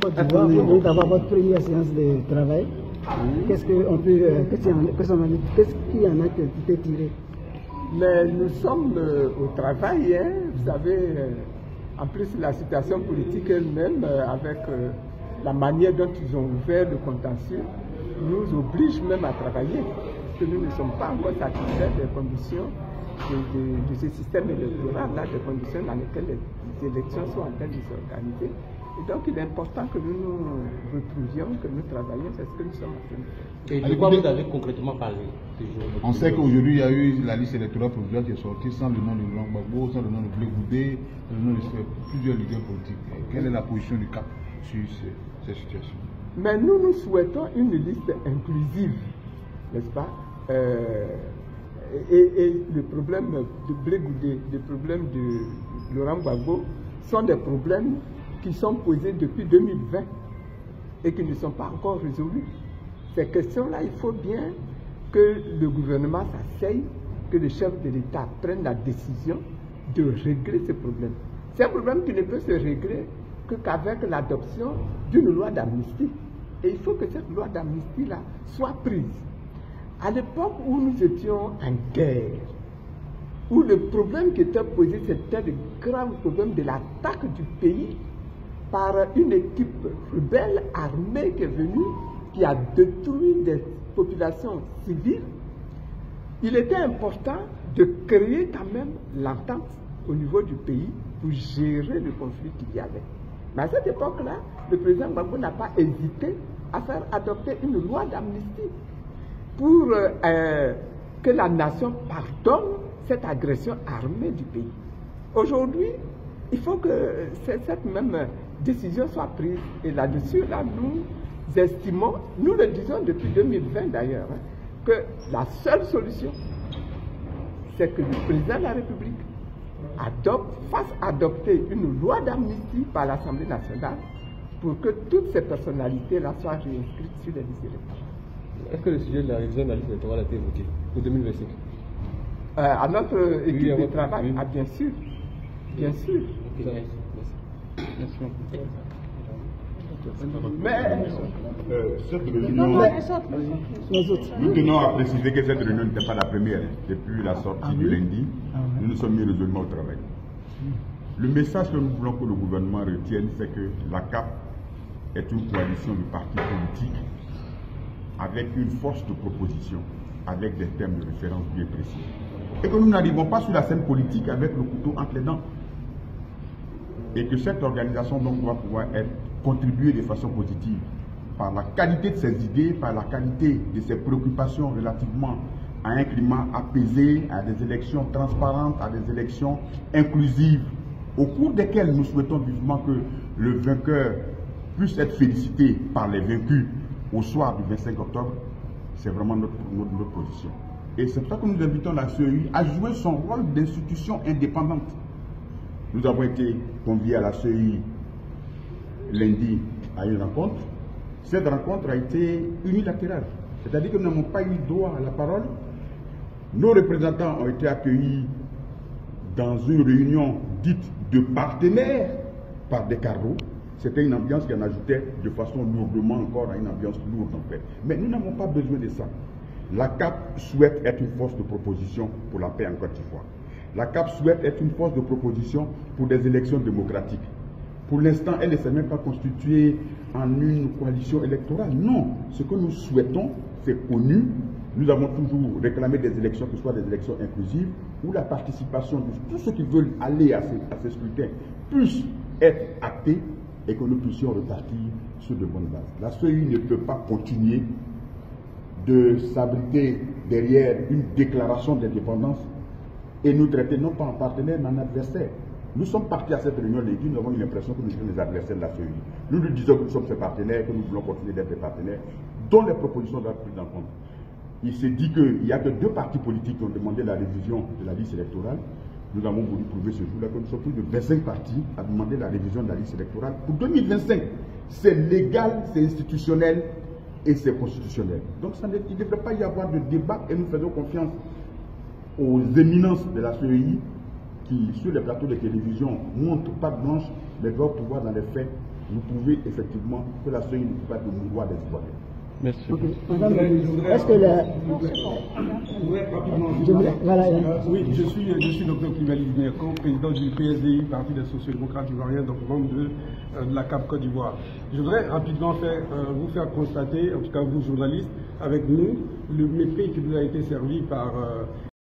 Côte d'Ivoire, vous venez d'avoir votre première séance de travail. Qu'est-ce qu'il y en a qui ont été tiré? Mais nous sommes au travail, hein, vous savez, en plus la situation politique elle-même, avec la manière dont ils ont ouvert le contentieux, nous oblige même à travailler, parce que nous ne sommes pas encore satisfaits des conditions de ce système électoral-là, des conditions dans lesquelles les élections sont en train de s'organiser. Et donc il est important que nous nous retrouvions, que nous travaillions, c'est ce que nous sommes en train de faire. Et de quoi vous avez concrètement parlé? On sait qu'aujourd'hui il y a eu la liste électorale provisoire qui est sortie sans le nom de Laurent Gbagbo, sans le nom de Blé Goudé, sans le nom de plusieurs leaders politiques. Quelle est la position du CAP sur ces situations? Mais nous souhaitons une liste inclusive, n'est-ce pas? Et le problème de Blé Goudé, le problème de Laurent Gbagbo sont des problèmes qui sont posés depuis 2020 et qui ne sont pas encore résolus. Ces questions-là, il faut bien que le gouvernement s'asseye, que le chef de l'État prenne la décision de régler ce problème. C'est un problème qui ne peut se régler qu'avec l'adoption d'une loi d'amnistie. Et il faut que cette loi d'amnistie-là soit prise. À l'époque où nous étions en guerre, où le problème qui était posé, c'était le grave problème de l'attaque du pays par une équipe rebelle armée qui est venue, qui a détruit des populations civiles, il était important de créer quand même l'entente au niveau du pays pour gérer le conflit qu'il y avait. Mais à cette époque-là, le président Gbagbo n'a pas hésité à faire adopter une loi d'amnistie pour que la nation pardonne cette agression armée du pays. Aujourd'hui, il faut que cette même décision soit prise. Et là-dessus, là, nous estimons, nous le disons depuis 2020 d'ailleurs, hein, que la seule solution, c'est que le président de la République fasse adopter une loi d'amnistie par l'Assemblée nationale pour que toutes ces personnalités-là soient réinscrites sur les listes électorales. Est-ce que le sujet de la révision de la liste électorale a été évoqué pour 2025? À notre équipe de travail, oui. Ah, bien sûr. Bien sûr. Okay. Merci. Mais cette réunion, nous tenons à préciser que cette réunion n'était pas la première. Depuis la sortie du lundi, nous nous sommes mis résolument au travail. Le message que nous voulons que le gouvernement retienne, c'est que la CAP est une coalition de partis politiques avec une force de proposition, avec des thèmes de référence bien précis. Et que nous n'arrivons pas sur la scène politique avec le couteau entre les dents. Et que cette organisation donc doit pouvoir contribuer de façon positive par la qualité de ses idées, par la qualité de ses préoccupations relativement à un climat apaisé, à des élections transparentes, à des élections inclusives, au cours desquelles nous souhaitons vivement que le vainqueur puisse être félicité par les vaincus au soir du 25 octobre. C'est vraiment notre position. Et c'est pour ça que nous invitons la CEI à jouer son rôle d'institution indépendante. Nous avons été conviés à la CEI lundi à une rencontre. Cette rencontre a été unilatérale. C'est-à-dire que nous n'avons pas eu droit à la parole. Nos représentants ont été accueillis dans une réunion dite de partenaires par des carreaux. C'était une ambiance qui en ajoutait de façon lourdement encore à une ambiance lourde en fait. Mais nous n'avons pas besoin de ça. La CAP souhaite être une force de proposition pour la paix en Côte d'Ivoire. La CAP souhaite être une force de proposition pour des élections démocratiques. Pour l'instant, elle ne s'est même pas constituée en une coalition électorale. Non, ce que nous souhaitons, c'est connu. Nous avons toujours réclamé des élections, que ce soit des élections inclusives, où la participation de tous ceux qui veulent aller à ces scrutins puisse être actée et que nous puissions repartir sur de bonnes bases. La CEI ne peut pas continuer de s'abriter derrière une déclaration d'indépendance et nous traiter non pas en partenaire mais en adversaire. Nous sommes partis à cette réunion lundi, nous avons eu l'impression que nous sommes les adversaires de la CEI. Nous nous disons que nous sommes ses partenaires, que nous voulons continuer d'être des partenaires, dont les propositions doivent être prises en compte. Il s'est dit qu'il n'y a que 2 partis politiques qui ont demandé la révision de la liste électorale. Nous avons voulu prouver ce jour-là que nous sommes plus de 25 partis à demander la révision de la liste électorale pour 2025. C'est légal, c'est institutionnel et c'est constitutionnel. Donc il ne devrait pas y avoir de débat et nous faisons confiance aux éminences de la CEI qui, sur les plateaux de télévision, montrent patte blanche, mais doivent pouvoir dans les faits vous pouvez effectivement que la soie ne peut pas être le droit d'exploiter. Merci. Okay. Est-ce que oui, je suis Dr Koulibaly Dimerko, président du PSDI, Parti des sociaux-démocrates ivoiriens, donc membre de la CAP Côte d'Ivoire. Je voudrais rapidement vous faire constater, en tout cas vous journalistes, avec nous, le mépris qui nous a été servi par